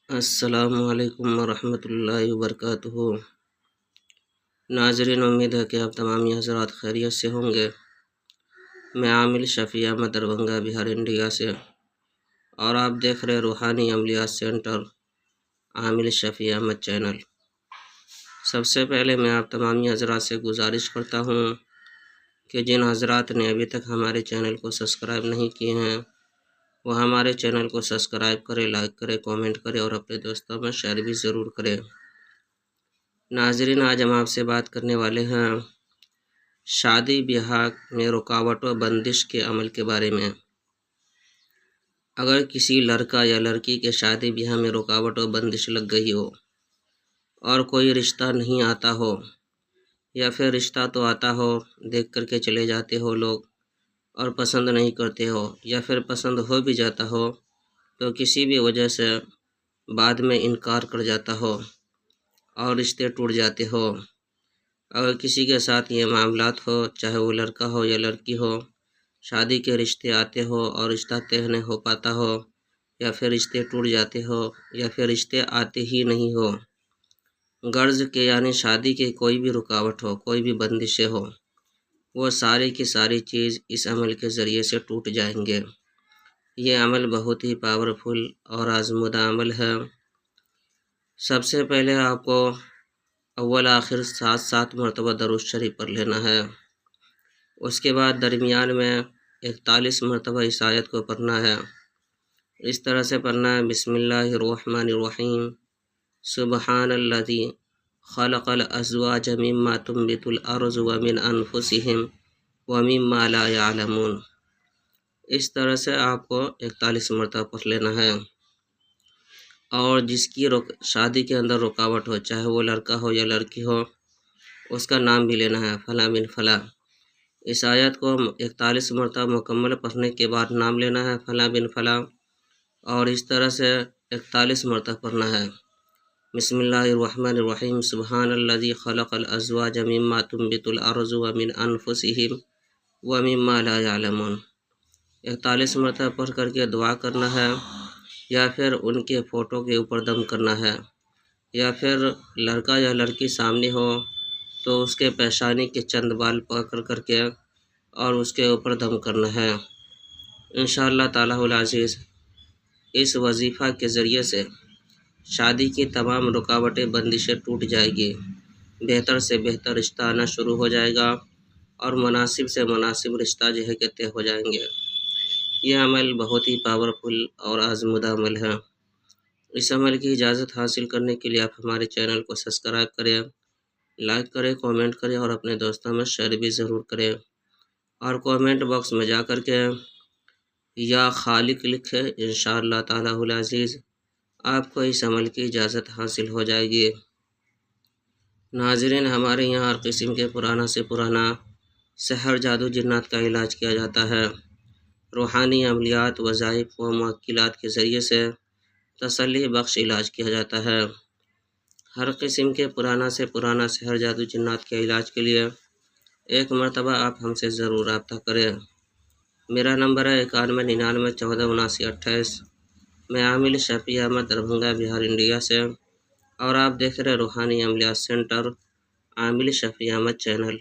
السلام علیکم ورحمۃ اللہ وبرکاتہ۔ ناظرین، امید ہے کہ آپ تمام حضرات خیریت سے ہوں گے۔ میں عامل شفیع احمد دربھنگہ بہار انڈیا سے، اور آپ دیکھ رہے روحانی عملیات سینٹر عامل شفیع احمد چینل۔ سب سے پہلے میں آپ تمام حضرات سے گزارش کرتا ہوں کہ جن حضرات نے ابھی تک ہمارے چینل کو سبسکرائب نہیں کیے ہیں وہ ہمارے چینل کو سبسکرائب کرے، لائک کرے، کامنٹ کرے اور اپنے دوستوں میں شیئر بھی ضرور کرے۔ ناظرین، آج ہم آپ سے بات کرنے والے ہیں شادی بیاہ میں رکاوٹ و بندش کے عمل کے بارے میں۔ اگر کسی لڑکا یا لڑکی کے شادی بیاہ میں رکاوٹ و بندش لگ گئی ہو اور کوئی رشتہ نہیں آتا ہو، یا پھر رشتہ تو آتا ہو دیکھ کر کے چلے جاتے ہو لوگ اور پسند نہیں کرتے ہو، یا پھر پسند ہو بھی جاتا ہو تو کسی بھی وجہ سے بعد میں انکار کر جاتا ہو اور رشتے ٹوٹ جاتے ہو۔ اگر کسی کے ساتھ یہ معاملات ہو، چاہے وہ لڑکا ہو یا لڑکی ہو، شادی کے رشتے آتے ہو اور رشتہ طے نہیں ہو پاتا ہو، یا پھر رشتے ٹوٹ جاتے ہو، یا پھر رشتے آتے ہی نہیں ہو، غرض کے یعنی شادی کے کوئی بھی رکاوٹ ہو، کوئی بھی بندشیں ہو، وہ ساری کی ساری چیز اس عمل کے ذریعے سے ٹوٹ جائیں گے۔ یہ عمل بہت ہی پاورفل اور آزمودہ عمل ہے۔ سب سے پہلے آپ کو اول آخر 7 مرتبہ درود شریف پڑھ لینا ہے۔ اس کے بعد درمیان میں 41 مرتبہ اس آیت کو پڑھنا ہے۔ اس طرح سے پڑھنا ہے: بسم اللہ الرحمن الرحیم، سبحان الذی خلق الازواج مما تنبت الارض ومن انفسهم ومما لا يعلمون۔ اس طرح سے آپ کو 41 مرتبہ پڑھ لینا ہے۔ اور جس کی شادی کے اندر رکاوٹ ہو، چاہے وہ لڑکا ہو یا لڑکی ہو، اس کا نام بھی لینا ہے، فلاں بن فلاں۔ اس آیت کو 41 مرتبہ مکمل پڑھنے کے بعد نام لینا ہے، فلاں بن فلاں، اور اس طرح سے 41 مرتبہ پڑھنا ہے۔ بسم اللہ الرحمن الرحیم، سبحان الذی خلق الازواج مما تنبت الارض ومن انفسهم ومما لا يعلمون۔ 41 مرتبہ پڑھ کر کے دعا کرنا ہے، یا پھر ان کے فوٹو کے اوپر دم کرنا ہے، یا پھر لڑکا یا لڑکی سامنے ہو تو اس کے پیشانی کے چند بال پکڑ کر کے اور اس کے اوپر دم کرنا ہے۔ انشاءاللہ تعالی العزیز اس وظیفہ کے ذریعے سے شادی کی تمام رکاوٹیں بندشیں ٹوٹ جائے گی، بہتر سے بہتر رشتہ آنا شروع ہو جائے گا، اور مناسب سے مناسب رشتہ جو ہے کہ طے ہو جائیں گے۔ یہ عمل بہت ہی پاورفل اور آزمودہ عمل ہے۔ اس عمل کی اجازت حاصل کرنے کے لیے آپ ہمارے چینل کو سبسکرائب کریں، لائک کریں، کامنٹ کریں اور اپنے دوستوں میں شیئر بھی ضرور کریں، اور کامنٹ باکس میں جا کر کے یا خالق لکھیں۔ انشاءاللہ تعالی العزیز آپ کو اس عمل کی اجازت حاصل ہو جائے گی۔ ناظرین، ہمارے یہاں ہر قسم کے پرانا سے پرانا سحر، جادو، جنات کا علاج کیا جاتا ہے۔ روحانی عملیات، وظائف و موکلات کے ذریعے سے تسلی بخش علاج کیا جاتا ہے۔ ہر قسم کے پرانا سے پرانا سحر، جادو، جنات کے علاج کے لیے ایک مرتبہ آپ ہم سے ضرور رابطہ کریں۔ میرا نمبر ہے 9199147928۔ میں عامل شفیع احمد دربھنگہ بہار انڈیا سے، اور آپ دیکھ رہے روحانی عملیات سینٹر عامل شفیع احمد چینل۔